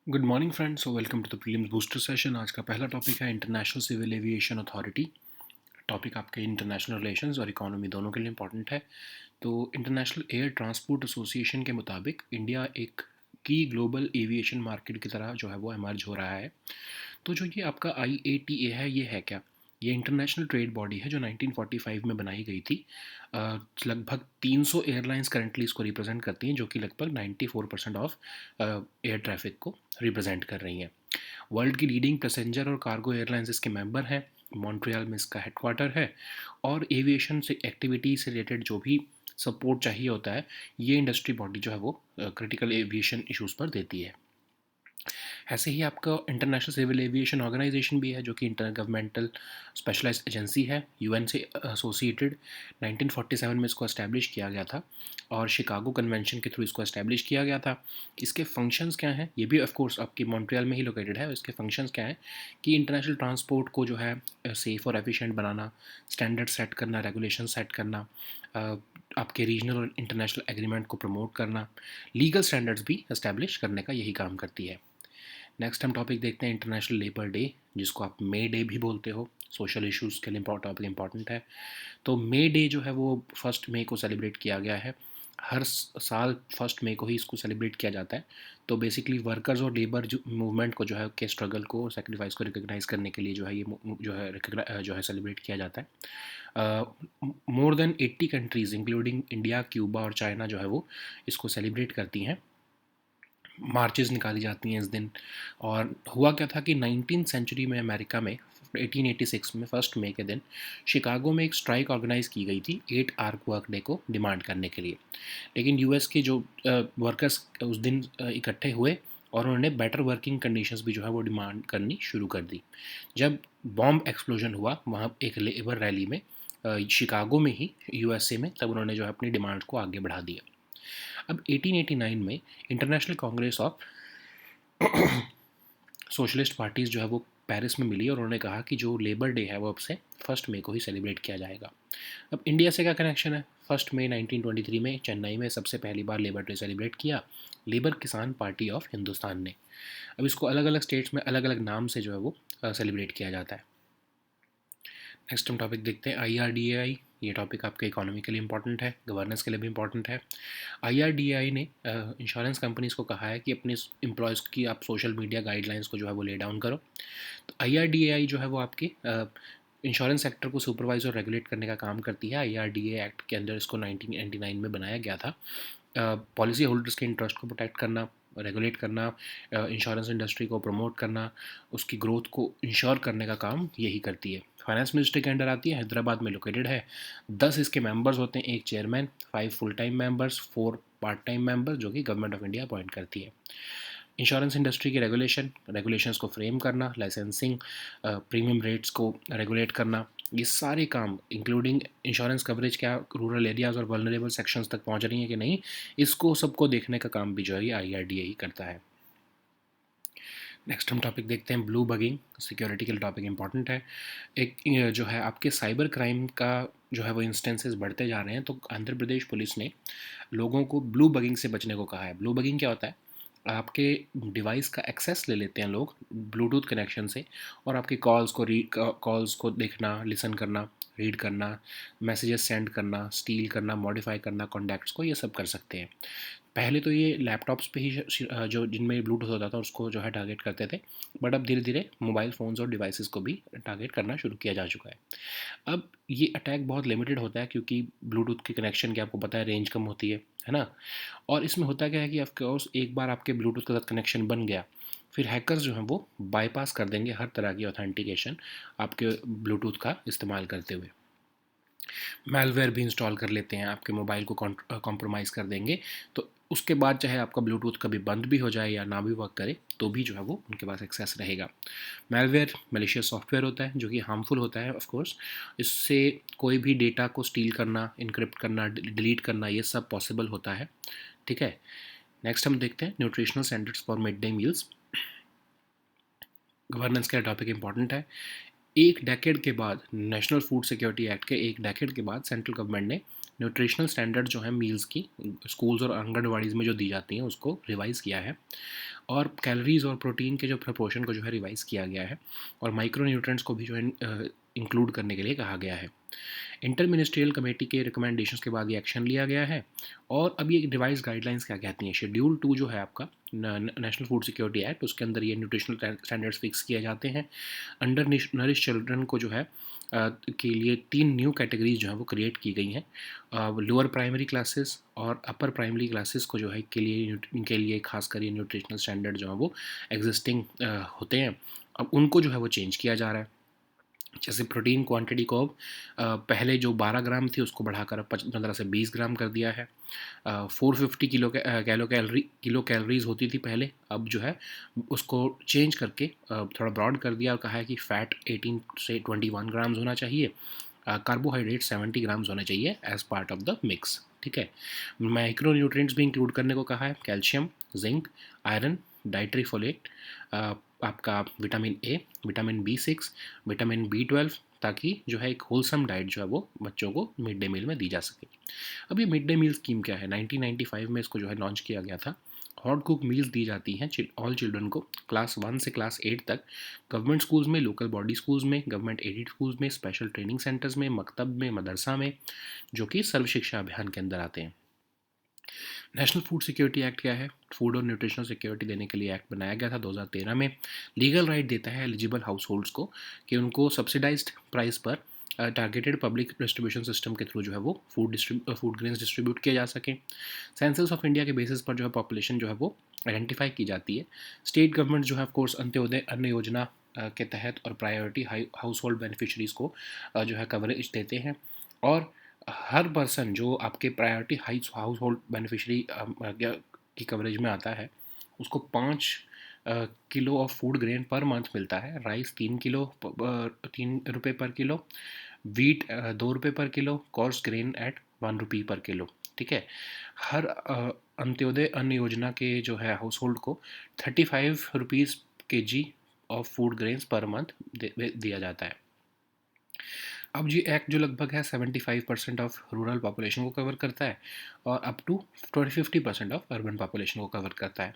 Good morning friends, welcome to the prelims booster session. आज का पहला टॉपिक है international civil aviation authority. Topic आपके इंटरनेशनल रिलेशंस और इकोनॉमी दोनों के लिए इंपॉर्टेंट है। तो इंटरनेशनल एयर ट्रांसपोर्ट एसोसिएशन के मुताबिक इंडिया एक की ग्लोबल एविएशन मार्केट की तरह जो है वो इमर्ज हो रहा है। तो जो ये आपका IATA है, ये है क्या? ये इंटरनेशनल ट्रेड बॉडी है जो 1945 में बनाई गई थी। लगभग 300 एयरलाइंस करंटली इसको रिप्रेजेंट करती हैं, जो कि लगभग 94% ऑफ एयर ट्रैफिक को रिप्रेजेंट कर रही हैं। वर्ल्ड की लीडिंग पैसेंजर और कार्गो एयरलाइंस इसके मेंबर हैं। मॉन्ट्रियल में इसका हेडक्वार्टर है और एविएशन से एक्टिविटी से रिलेटेड जो भी सपोर्ट चाहिए होता है, ये इंडस्ट्री बॉडी जो है वो क्रिटिकल एविएशन इश्यूज़ पर देती है। ऐसे ही आपका इंटरनेशनल सिविल एविएशन ऑर्गेनाइजेशन भी है, जो कि इंटर गवर्नमेंटल स्पेशलाइज्ड एजेंसी है, यूएन से एसोसिएटेड। 1947 में इसको एस्टैब्लिश किया गया था और शिकागो कन्वेंशन के थ्रू इसको एस्टैब्लिश किया गया था। इसके फंक्शंस क्या हैं? ये भी ऑफ कोर्स आपकी मॉन्ट्रियल में ही लोकेटेड है। इसके फंक्शंस क्या हैं कि इंटरनेशनल ट्रांसपोर्ट को जो है सेफ़ और एफिशिएंट बनाना, स्टैंडर्ड सेट करना, रेगुलेशन सेट करना, आपके रीजनल और इंटरनेशनल एग्रीमेंट को प्रमोट करना, लीगल स्टैंडर्ड्स भी एस्टैब्लिश करने का यही काम करती है। नेक्स्ट हम टॉपिक देखते हैं इंटरनेशनल लेबर डे, जिसको आप मे डे भी बोलते हो। सोशल इश्यूज़ के लिए टॉपिक इंपॉर्टेंट है। तो मे डे जो है वो 1 मई को सेलिब्रेट किया गया है। हर साल 1 मई को ही इसको सेलिब्रेट किया जाता है। तो बेसिकली वर्कर्स और लेबर जो मूवमेंट को जो है के स्ट्रगल को और सेक्रीफाइस को रिकग्नाइज करने के लिए जो है ये जो है सेलिब्रेट किया जाता है। More than 80 countries including India, Cuba और चाइना जो है वो इसको सेलिब्रेट करती हैं। मार्चेस निकाली जाती हैं इस दिन। और हुआ क्या था कि 19th सेंचुरी में अमेरिका में 1886 में 1 मई के दिन शिकागो में एक स्ट्राइक ऑर्गेनाइज की गई थी 8 आवर वर्क डे को डिमांड करने के लिए। लेकिन यूएस के जो वर्कर्स उस दिन इकट्ठे हुए और उन्होंने बेटर वर्किंग कंडीशंस भी जो है वो डिमांड करनी शुरू कर दी। जब बॉम्ब एक्सप्लोजन हुआ वहाँ एक लेबर रैली में शिकागो में ही यूएसए में, तब उन्होंने जो है अपनी डिमांड को आगे बढ़ा दिया। अब 1889 में international Congress of socialist parties जो है वो पेरिस में मिली और उन्होंने कहा कि जो लेबर डे है वो अब से 1 मई को ही सेलिब्रेट किया जाएगा। अब इंडिया से क्या कनेक्शन है? 1 मई 1923 में चेन्नई में सबसे पहली बार लेबर डे सेलिब्रेट किया लेबर किसान पार्टी ऑफ हिंदुस्तान ने। अब इसको अलग अलग स्टेट्स में अलग अलग नाम से जो है वो सेलिब्रेट किया जाता है। नेक्स्ट हम टॉपिक देखते हैं IRDAI। ये टॉपिक आपके इकोनॉमी के लिए इंपॉर्टेंट है, गवर्नेंस के लिए भी इंपॉर्टेंट है। IRDAI ने इंश्योरेंस कंपनीज़ को कहा है कि अपने एम्प्लॉयज़ की आप सोशल मीडिया गाइडलाइंस को जो है वो ले डाउन करो। तो IRDAI जो है वो आपके इंश्योरेंस सेक्टर को सुपरवाइज और रेगुलेट करने का काम करती है। IRDA एक्ट के अंदर इसको 1999 में बनाया गया था। पॉलिसी होल्डर्स के इंटरेस्ट को प्रोटेक्ट करना, रेगुलेट करना, इंश्योरेंस इंडस्ट्री को प्रमोट करना, उसकी ग्रोथ को इंश्योर करने का काम यही करती है। फाइनेंस मिनिस्ट्री के अंडर आती है, हैदराबाद में लोकेटेड है। 10 इसके मेंबर्स होते हैं, एक chairman, 5 full time members, 4 part time members, जो कि गवर्नमेंट ऑफ इंडिया अपॉइंट करती है। इंश्योरेंस इंडस्ट्री के रेगुलेशंस को फ्रेम करना, लाइसेंसिंग, प्रीमियम रेट्स को रेगुलेट करना, ये सारे काम इंक्लूडिंग इंश्योरेंस कवरेज क्या रूरल एरियाज़ और वल्नरेबल सेक्शंस तक पहुंच रही हैं कि नहीं, इसको सबको देखने का काम भी जो है IRDA ही करता है। नेक्स्ट हम टॉपिक देखते हैं ब्लू बगिंग। सिक्योरिटी के लिए टॉपिक इंपॉर्टेंट है। एक जो है आपके साइबर क्राइम का जो है वो इंस्टेंसेस बढ़ते जा रहे हैं, तो आंध्र प्रदेश पुलिस ने लोगों को ब्लू बगिंग से बचने को कहा है। ब्लू बगिंग क्या होता है? आपके डिवाइस का एक्सेस ले लेते हैं लोग ब्लूटूथ कनेक्शन से और आपके कॉल्स को देखना, लिसन करना, रीड करना, मैसेजेस सेंड करना, स्टील करना, मॉडिफाई करना कॉन्टैक्ट्स को, ये सब कर सकते हैं। पहले तो ये लैपटॉप्स पे ही जो जिनमें ब्लूटूथ होता था उसको जो है टारगेट करते थे, बट अब धीरे धीरे मोबाइल फ़ोन्स और डिवाइसेस को भी टारगेट करना शुरू किया जा चुका है। अब ये अटैक बहुत लिमिटेड होता है क्योंकि ब्लूटूथ की कनेक्शन की आपको पता है रेंज कम होती है ना। और इसमें होता क्या है कि ऑफकोर्स एक बार आपके ब्लूटूथ के साथ कनेक्शन बन गया, फिर हैकर्स जो हैं वो बाईपास कर देंगे हर तरह की ऑथेंटिकेशन आपके ब्लूटूथ का इस्तेमाल करते हुए। मेलवेयर भी इंस्टॉल कर लेते हैं, आपके मोबाइल को कॉम्प्रोमाइज़ कर देंगे। तो उसके बाद चाहे आपका ब्लूटूथ कभी बंद भी हो जाए या ना भी वर्क करे, तो भी जो है वो उनके पास एक्सेस रहेगा। मेलवेयर मलिशियस सॉफ्टवेयर होता है जो कि हार्मफुल होता है ऑफ कोर्स। इससे कोई भी डेटा को स्टील करना, इनक्रिप्ट करना, डिलीट करना, ये सब पॉसिबल होता है। ठीक है। नेक्स्ट हम देखते हैं nutritional standards for mid day meals. Governance का टॉपिक इंपॉर्टेंट है। एक डेकेड के बाद, नेशनल फूड सिक्योरिटी एक्ट के एक डेकेड के बाद, सेंट्रल गवर्नमेंट ने न्यूट्रिशनल स्टैंडर्ड जो है मील्स की स्कूल्स और आंगनवाड़ीज़ में जो दी जाती हैं उसको रिवाइज़ किया है, और कैलोरीज़ और प्रोटीन के जो प्रपोर्शन को जो है रिवाइज़ किया गया है, और माइक्रो न्यूट्रिएंट्स को भी जो है इंक्लूड करने के लिए कहा गया है। इंटर मिनिस्ट्रियल कमेटी के रिकमेंडेशंस के बाद ये एक्शन लिया गया है। और अब ये रिवाइज गाइडलाइंस क्या कहती हैं, शेड्यूल 2 जो है आपका नेशनल फूड सिक्योरिटी एक्ट, उसके अंदर ये न्यूट्रिशनल स्टैंडर्ड्स फिक्स किए जाते हैं। अंडर नरिश चिल्ड्रन को जो है के लिए 3 न्यू कैटेगरीज जो है वो क्रिएट की गई हैं। लोअर प्राइमरी क्लासेस और अपर प्राइमरी क्लासेस को जो है इनके लिए खासकर ये न्यूट्रिशनल स्टैंडर्ड जो है वो एग्जिस्टिंग होते हैं, अब उनको जो है वो चेंज किया जा रहा है। जैसे प्रोटीन क्वांटिटी को अब पहले जो 12 ग्राम थी उसको बढ़ाकर अब 15 से 20 ग्राम कर दिया है। 450 किलो कैलोरीज होती थी पहले, अब जो है उसको चेंज करके थोड़ा ब्रॉड कर दिया और कहा है कि फ़ैट 18 से 21 ग्राम्स होना चाहिए, कार्बोहाइड्रेट 70 ग्राम्स होने चाहिए as part of the mix. ठीक है, माइक्रो न्यूट्रिएंट्स भी इंक्लूड करने को कहा है, calcium, zinc, iron, dietary folate, आपका vitamin A, vitamin B6, vitamin B12, ताकि जो है एक होलसम डाइट जो है वो बच्चों को मिड डे मील में दी जा सके। अब ये मिड डे मील स्कीम क्या है, 1995 में इसको जो है लॉन्च किया गया था। हॉट कुक मील्स दी जाती हैं ऑल चिल्ड्रन को क्लास 1 से क्लास 8 तक, गवर्नमेंट स्कूल्स में, लोकल बॉडी स्कूल्स में, गवर्नमेंट एडेड स्कूल्स में, स्पेशल ट्रेनिंग सेंटर्स में, मकतब में, मदरसा में, जो कि सर्व शिक्षा अभियान के अंदर आते हैं। नेशनल फूड सिक्योरिटी एक्ट क्या है, फूड और न्यूट्रिशनल सिक्योरिटी देने के लिए एक्ट बनाया गया था 2013 में। लीगल राइट देता है एलिजिबल हाउस होल्ड्स को कि उनको सब्सिडाइज्ड प्राइस पर टारगेटेड पब्लिक डिस्ट्रीब्यूशन सिस्टम के थ्रू जो है वो फूड ग्रेन्स डिस्ट्रीब्यूट किए जा सकें। सेंसस ऑफ इंडिया के बेसिस पर जो है पॉपुलेशन जो है वो आइडेंटिफाई की जाती है। स्टेट गवर्नमेंट जो है ऑफकोर्स अंत्योदय अन्न योजना के तहत और प्रायोरिटी हाउस होल्ड बेनिफिशरीज़ को जो है कवरेज देते हैं, और हर पर्सन जो आपके प्रायोरिटी हाउस होल्ड बेनिफिशरी की कवरेज में आता है उसको 5 kilo of food grain per month मिलता है। राइस 3 रुपये पर किलो, वीट 2 रुपये पर किलो, कोर्स ग्रेन एट 1 रुपी पर किलो। ठीक है, हर अंत्योदय अन्न योजना के जो है हाउस होल्ड को 35 rupees kg of food grains per month दिया जाता है। अब ये एक्ट जो लगभग है 75% ऑफ रूरल पॉपुलेशन को कवर करता है और अप टू 50% ऑफ अर्बन पॉपुलेशन को कवर करता है।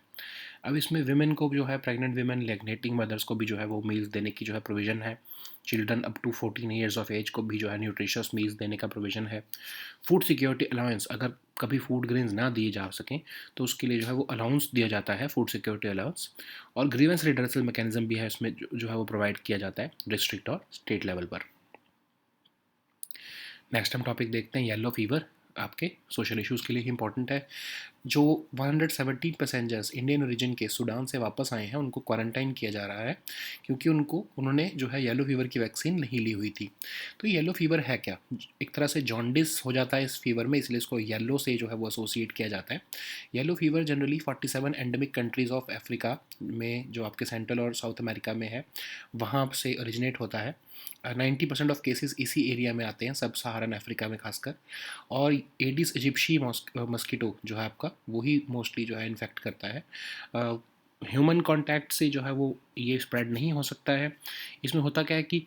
अब इसमें विमेन को जो है, प्रेग्नेंट विमेन, लैक्टेटिंग मदर्स को भी जो है वो मील्स देने की जो है प्रोविज़न है। Children up to 14 years of age को भी जो है न्यूट्रिशियस मील्स देने का प्रोविज़न है। फूड सिक्योरिटी अलाउंस, अगर कभी फूड ग्रेन्स ना दिए जा सकें तो उसके लिए जो है वो अलाउंस दिया जाता है, फूड सिक्योरिटी अलाउंस। और ग्रीवेंस रिडर्सल मैकेनिज्म भी है इसमें जो है वो प्रोवाइड किया जाता है डिस्ट्रिक्ट और स्टेट लेवल पर। नेक्स्ट हम टॉपिक देखते हैं येलो फीवर, आपके सोशल इश्यूज़ के लिए ही इंपॉर्टेंट है। जो 117 पैसेंजर्स इंडियन ओरिजिन के सूडान से वापस आए हैं उनको क्वारंटाइन किया जा रहा है, क्योंकि उन्होंने जो है येलो फीवर की वैक्सीन नहीं ली हुई थी। तो येलो फीवर है क्या, एक तरह से जॉन्डिस हो जाता है इस फीवर में, इसलिए इसको येलो से जो है वो एसोसिएट किया जाता है। Yellow fever generally 47 endemic countries of Africa में, जो आपके सेंट्रल और साउथ अमेरिका में है, वहाँ से ओरिजिनेट होता है। 90% ऑफ केसेस इसी एरिया में आते हैं, सब सहारन अफ्रीका में खासकर। और एडिस इजिप्शी मस्कीटो जो है आपका, वही मोस्टली जो है इन्फेक्ट करता है। ह्यूमन कांटेक्ट से जो है वो ये स्प्रेड नहीं हो सकता है। इसमें होता क्या है कि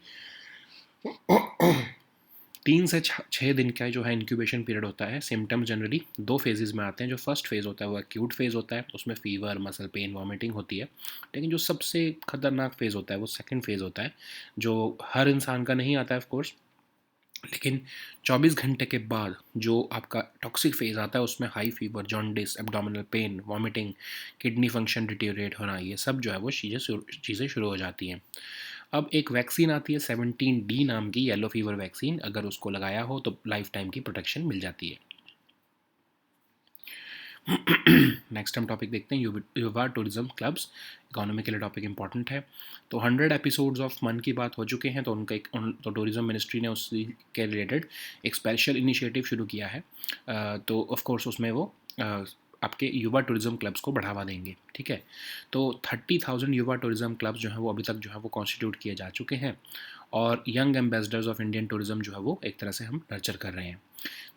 3 से 6 दिन का जो है इंक्यूबेशन पीरियड होता है। सिम्टम्स जनरली 2 फेजेज़ में आते हैं। जो फर्स्ट फेज़ होता है वो एक्यूट फेज़ होता है, उसमें फीवर, मसल पेन, वॉमिटिंग होती है। लेकिन जो सबसे खतरनाक फेज़ होता है वो सेकंड फेज़ होता है, जो हर इंसान का नहीं आता है ऑफ कोर्स, लेकिन 24 घंटे के बाद जो आपका टॉक्सिक फेज़ आता है उसमें high fever, jaundice, abdominal pain, vomiting, kidney function deteriorate होना, ये सब जो है वो चीज़ें शुरू हो जाती हैं। अब एक वैक्सीन आती है 17D नाम की येलो फीवर वैक्सीन, अगर उसको लगाया हो तो लाइफ टाइम की प्रोटेक्शन मिल जाती है। नेक्स्ट हम टॉपिक देखते हैं युवा टूरिज्म क्लब्स, इकोनॉमी के लिए टॉपिक इंपॉर्टेंट है। तो 100 एपिसोड्स ऑफ मन की बात हो चुके हैं, तो तो टूरिज्म मिनिस्ट्री ने उसी के रिलेटेड एक स्पेशल इनिशिएटिव शुरू किया है। तो ऑफ कोर्स उसमें वो आपके युवा टूरिज्म क्लब्स को बढ़ावा देंगे। ठीक है, तो 30,000 युवा टूरिज्म क्लब्स जो हैं वो अभी तक जो है वो कॉन्स्टिट्यूट किए जा चुके हैं, और young ambassadors of Indian tourism जो है वो एक तरह से हम नर्चर कर रहे हैं।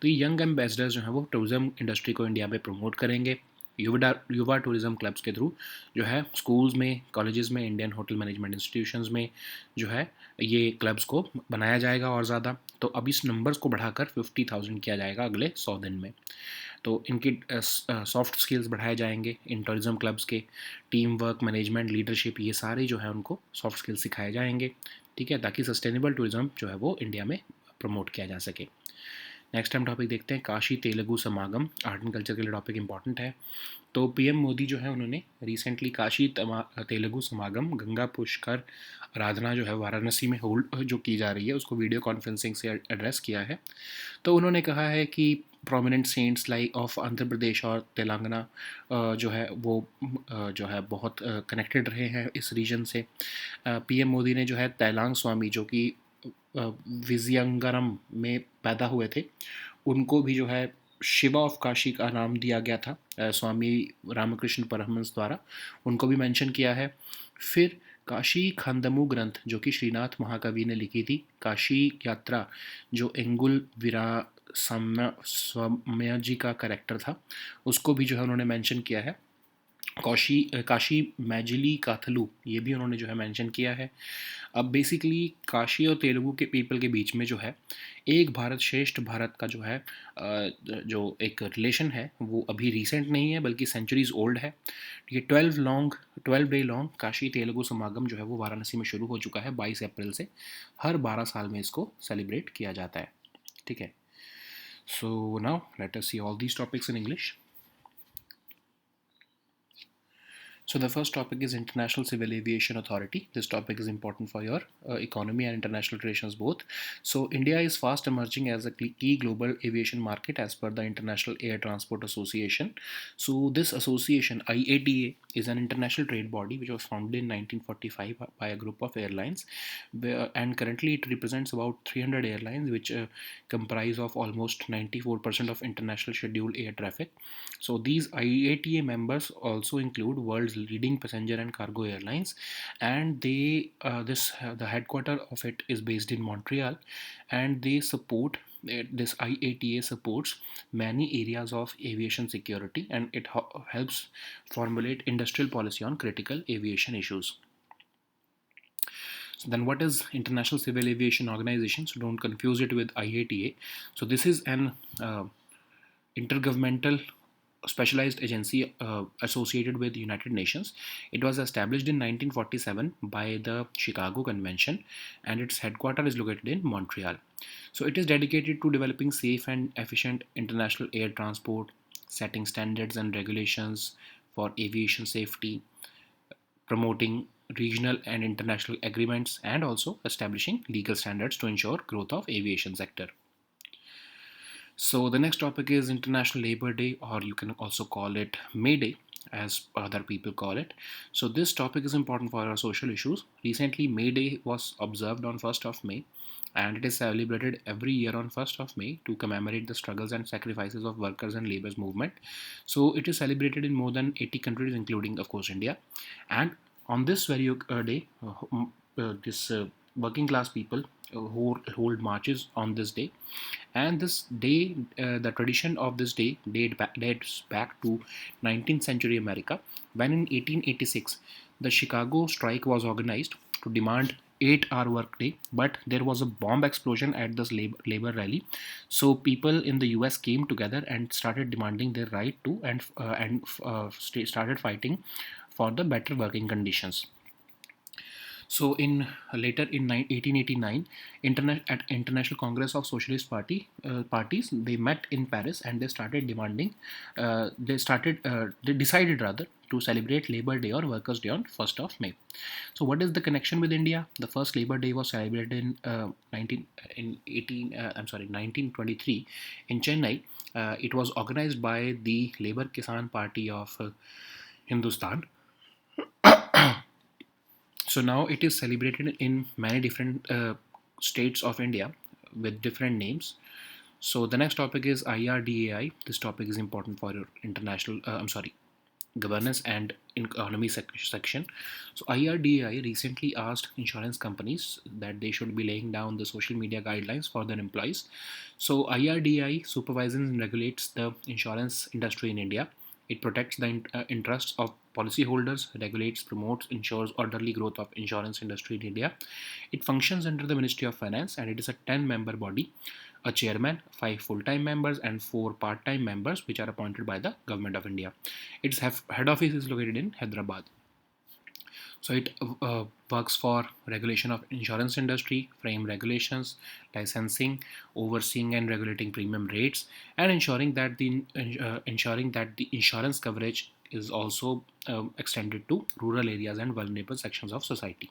तो ये यंग एम्बेसडर्स जो हैं वो टूरिज्म इंडस्ट्री को इंडिया में प्रमोट करेंगे। युवा टूरिज्म क्लब्स के थ्रू जो है स्कूल्स में, कॉलेजेस में, इंडियन होटल मैनेजमेंट इंस्टीट्यूशंस में जो है ये क्लब्स को बनाया जाएगा और ज़्यादा। तो अब इस नंबर्स को बढ़ाकर 50,000 किया जाएगा अगले 100 दिन में। तो इनके सॉफ्ट स्किल्स बढ़ाए जाएंगे इन टूरिज्म क्लब्स के, टीम वर्क, मैनेजमेंट, लीडरशिप, ये सारे जो है उनको सॉफ्ट स्किल्स सिखाए जाएंगे, ठीक है, ताकि सस्टेनेबल टूरिज्म जो है वो इंडिया में प्रमोट किया जा सके। नेक्स्ट हम टॉपिक देखते हैं काशी तेलुगु समागम। आर्ट एंड कल्चर के लिए टॉपिक इंपॉर्टेंट है। तो पीएम मोदी जो है उन्होंने रिसेंटली काशी तेलुगु समागम गंगा पुष्कर आराधना जो है वाराणसी में होल्ड जो की जा रही है उसको वीडियो कॉन्फ्रेंसिंग से एड्रेस किया है। तो उन्होंने कहा है कि prominent saints like of Andhra Pradesh और तेलंगाना जो है वो जो है बहुत कनेक्टेड रहे हैं इस रीजन से। पीएम मोदी ने जो है तैलांग स्वामी जो कि विजयंगरम में पैदा हुए थे, उनको भी जो है शिवा ऑफ काशी का नाम दिया गया था स्वामी रामकृष्ण परमहंस द्वारा, उनको भी मेंशन किया है। फिर काशी खांदमू ग्रंथ जो कि श्रीनाथ महाकवि ने लिखी थी, काशी यात्रा जो एंगुल विरा सौम्य जी का कैरेक्टर था, उसको भी जो है उन्होंने मेंशन किया है। काशी मैजिली काथलू ये भी उन्होंने जो है मेंशन किया है। अब बेसिकली काशी और तेलुगु के पीपल के बीच में जो है एक भारत श्रेष्ठ भारत का जो है जो एक रिलेशन है वो अभी रिसेंट नहीं है बल्कि सेंचुरीज ओल्ड है। ये 12 डे लॉन्ग काशी तेलुगु समागम जो है वो वाराणसी में शुरू हो चुका है 22 अप्रैल से। हर 12 साल में इसको सेलिब्रेट किया जाता है, ठीक है। So now let us see all these topics in English. So the first topic is International Civil Aviation Authority. This topic is important for your economy and international relations both. So India is fast emerging as a key global aviation market as per the International Air Transport Association. So this association, IATA, is an international trade body which was founded in 1945 by a group of airlines, and currently it represents about 300 airlines which comprise of almost 94% of international scheduled air traffic. So these IATA members also include world's leading passenger and cargo airlines, and the headquarter of it is based in Montreal, and they support this IATA supports many areas of aviation security, and it helps formulate industrial policy on critical aviation issues. So then what is International Civil Aviation Organization? So don't confuse it with IATA. So this is an intergovernmental specialized agency associated with United Nations. It was established in 1947 by the Chicago Convention, and its headquarters is located in Montreal. So it is dedicated to developing safe and efficient international air transport, setting standards and regulations for aviation safety, promoting regional and international agreements, and also establishing legal standards to ensure growth of aviation sector. So the next topic is International Labor Day, or you can also call it May Day, as other people call it. So this topic is important for our social issues. Recently, May Day was observed on 1st of May, and it is celebrated every year on 1st of May to commemorate the struggles and sacrifices of workers and laborers movement. So it is celebrated in more than 80 countries, including, of course, India. And on this very day, this working class people hold marches on this day. And this day, the tradition of this day dates back to 19th century America, when in 1886 the Chicago strike was organized to demand 8-hour workday, but there was a bomb explosion at this labor rally. So people in the US came together and started demanding their right to started fighting for the better working conditions. So in later in 1889, at International Congress of Socialist parties, they met in Paris, and they started demanding. They decided rather to celebrate Labor Day or Workers' Day on 1st of May. So what is the connection with India? The first Labor Day was celebrated in 1923 in Chennai. It was organized by the Labour Kisan Party of Hindustan. So now it is celebrated in many different states of India with different names. So the next topic is IRDAI. This topic is important for your governance and economy section. So IRDAI recently asked insurance companies that they should be laying down the social media guidelines for their employees. So IRDAI supervises and regulates the insurance industry in India, It protects the interests of policyholders, regulates, promotes, ensures orderly growth of insurance industry in India. It functions under the Ministry of Finance, and it is a 10-member body, a chairman, 5 full-time members, and 4 part-time members, which are appointed by the Government of India. Its head office is located in Hyderabad. So it works for regulation of insurance industry, frame regulations, licensing, overseeing and regulating premium rates, and ensuring that the insurance coverage is also extended to rural areas and vulnerable sections of society.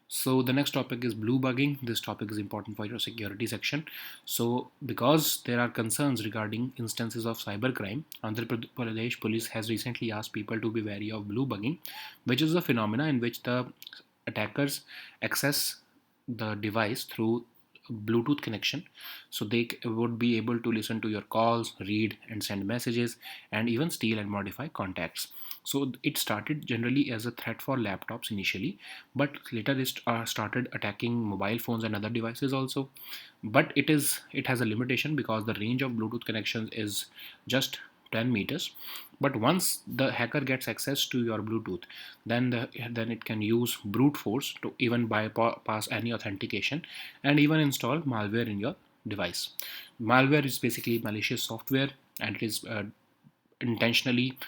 So the next topic is blue bugging. This topic is important for your security section. So because there are concerns regarding instances of cybercrime, Andhra Pradesh police has recently asked people to be wary of blue bugging, which is a phenomena in which the attackers access the device through Bluetooth connection. So they would be able to listen to your calls, read and send messages, and even steal and modify contacts. So it started generally as a threat for laptops initially, but later it started attacking mobile phones and other devices also. But it has a limitation because the range of Bluetooth connections is just 10 meters. But once the hacker gets access to your Bluetooth, then it can use brute force to even bypass any authentication and even install malware in your device. Malware is basically malicious software, and it is intentionally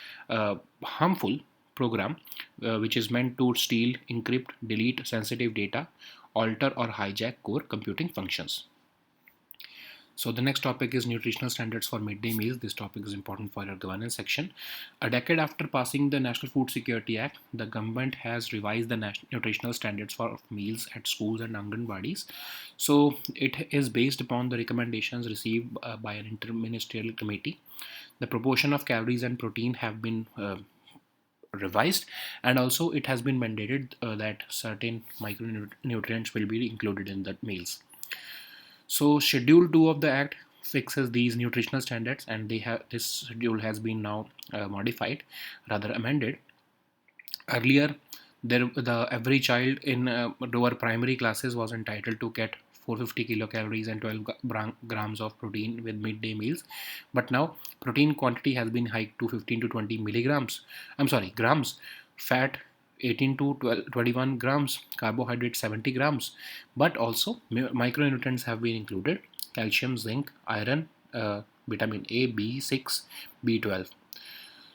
harmful program which is meant to steal, encrypt, delete sensitive data, alter or hijack core computing functions. So the next topic is nutritional standards for midday meals. This topic is important for your governance section. A decade after passing the National Food Security Act, the government has revised the nutritional standards for meals at schools and Anganwadis. So it is based upon the recommendations received by an interministerial committee. The proportion of calories and protein have been revised, and also it has been mandated that certain micronutrients will be included in the meals. So Schedule 2 of the Act fixes these nutritional standards, and this schedule has been now modified, rather amended. Earlier, every child in lower primary classes was entitled to get 450 kilocalories and 12 grams of protein with midday meals, but now protein quantity has been hiked to 15 to 20 milligrams. I'm sorry, grams. Fat 18 to 21 grams, carbohydrates 70 grams, but also micronutrients have been included: calcium, zinc, iron, vitamin A, B6, B12.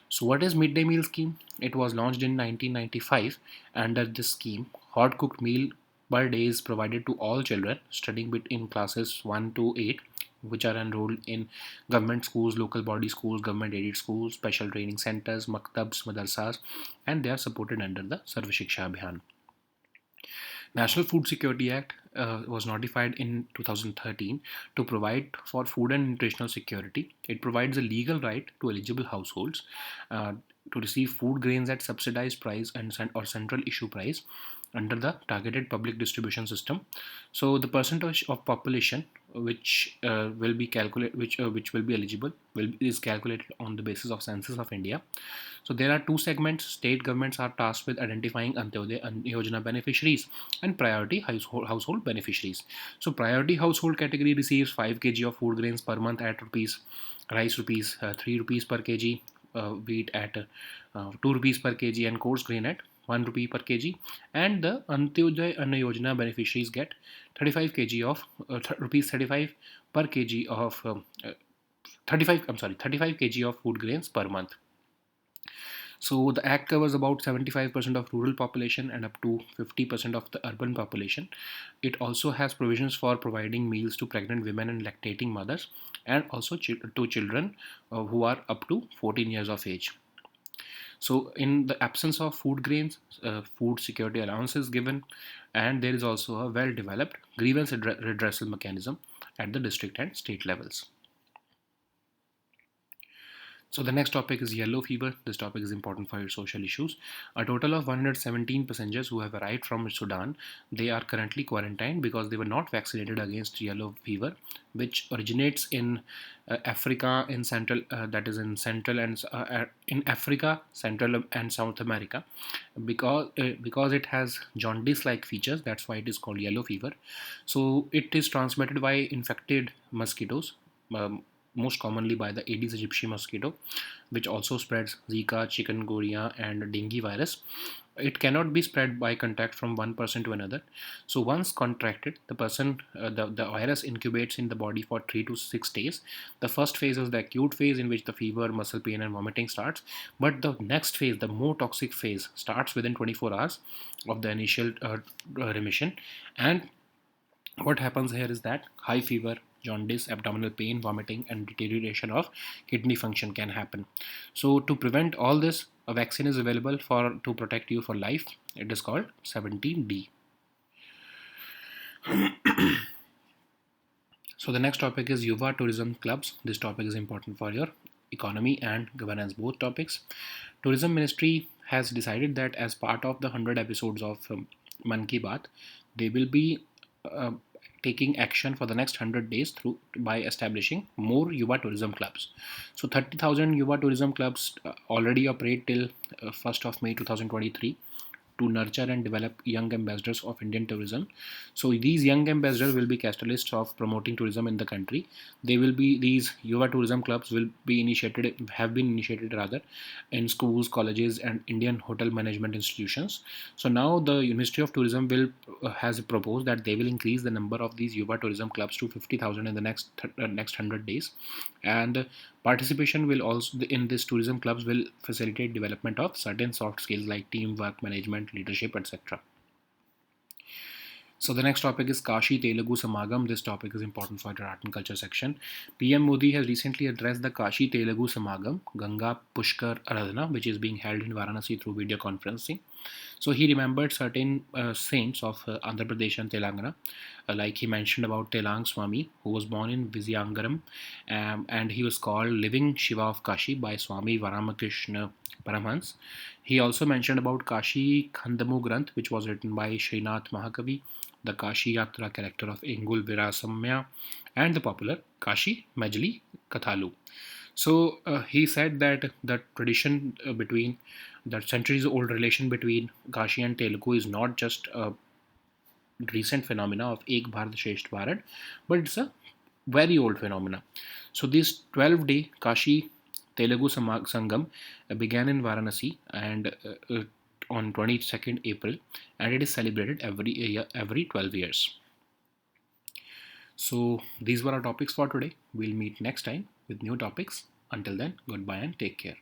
So what is midday meal scheme? It was launched in 1995. Under this scheme, hot cooked meal per day is provided to all children studying between classes 1 to 8, which are enrolled in government schools, local body schools, government aided schools, special training centers, maktabs, madrasas, and they are supported under the Sarva Shiksha Abhiyan. National Food Security Act was notified in 2013 to provide for food and nutritional security. It provides a legal right to eligible households to receive food grains at subsidized price or central issue price under the targeted public distribution system. So the percentage of population which will be eligible is calculated on the basis of Census of India. So there are two segments. State governments are tasked with identifying Antyodaya Yojana beneficiaries and priority household beneficiaries. So priority household category receives 5 kg of food grains per month at rice rupees 3 rupees per kg, wheat at 2 rupees per kg, and coarse grain at 1 rupee per kg. And the Antyodaya Yojana beneficiaries get 35 kg of rupees 35 per kg of 35 kg of food grains per month. So the act covers about 75% of rural population and up to 50% of the urban population. It also has provisions for providing meals to pregnant women and lactating mothers, and also to children who are up to 14 years of age. So in the absence of food grains, food security allowance is given, and there is also a well-developed grievance redressal mechanism at the district and state levels. So the next topic is yellow fever. This topic is important for your social issues. A total of 117 passengers who have arrived from Sudan, they are currently quarantined because they were not vaccinated against yellow fever, which originates in Africa, in central that is in central and in Africa, Central and South America, because it has jaundice-like features. That's why it is called yellow fever. So it is transmitted by infected mosquitoes. most commonly by the Aedes aegypti mosquito, which also spreads Zika, chikungunya, and dengue virus. It cannot be spread by contact from one person to another. So once contracted, the person, the virus incubates in the body for 3 to 6 days. The first phase is the acute phase in which the fever, muscle pain, and vomiting starts. But the next phase, the more toxic phase, starts within 24 hours of the initial remission. And what happens here is that high fever, jaundice, abdominal pain, vomiting, and deterioration of kidney function can happen. So to prevent all this, a vaccine is available for to protect you for life. It is called 17D. So the next topic is Yuva tourism clubs. This topic is important for your economy and governance, both topics. Tourism Ministry has decided that as part of the 100 episodes of Man Ki Baat, they will be uh, taking action for the next 100 days through by establishing more Yuva tourism clubs. So 30,000 Yuva tourism clubs already operate till 1st of May 2023 to nurture and develop young ambassadors of Indian tourism. So these young ambassadors will be catalysts of promoting tourism in the country. They will be these Yuva tourism clubs will be initiated, have been initiated rather, in schools, colleges, and Indian hotel management institutions. So now the Ministry of Tourism will has proposed that they will increase the number of these Yuva tourism clubs to 50,000 in the next 100 days, and participation will also in this tourism clubs will facilitate development of certain soft skills like teamwork, management, leadership, etc. So the next topic is Kashi Telugu Samagam. This topic is important for the art and culture section. PM Modi has recently addressed the Kashi Telugu Samagam Ganga Pushkar Aradhana, which is being held in Varanasi through video conferencing. So he remembered certain saints of Andhra Pradesh and Telangana, like he mentioned about Telang Swami, who was born in Viziangaram, and he was called Living Shiva of Kashi by Swami Varamakrishna Paramhans. He also mentioned about Kashi Khandamu Granth, which was written by Srinath Mahakavi, the Kashi Yatra character of Engul Virasamya, and the popular Kashi Majli Kathalu. So he said that the tradition between the centuries old relation between Kashi and Telugu is not just a recent phenomena of Ek Bharat Shresth Bharat, but it's a very old phenomena. So this 12-day Kashi Telugu Sangam began in Varanasi and on 22nd April, and it is celebrated every 12 years. So these were our topics for today. We'll meet next time with new topics. Until then, goodbye and take care.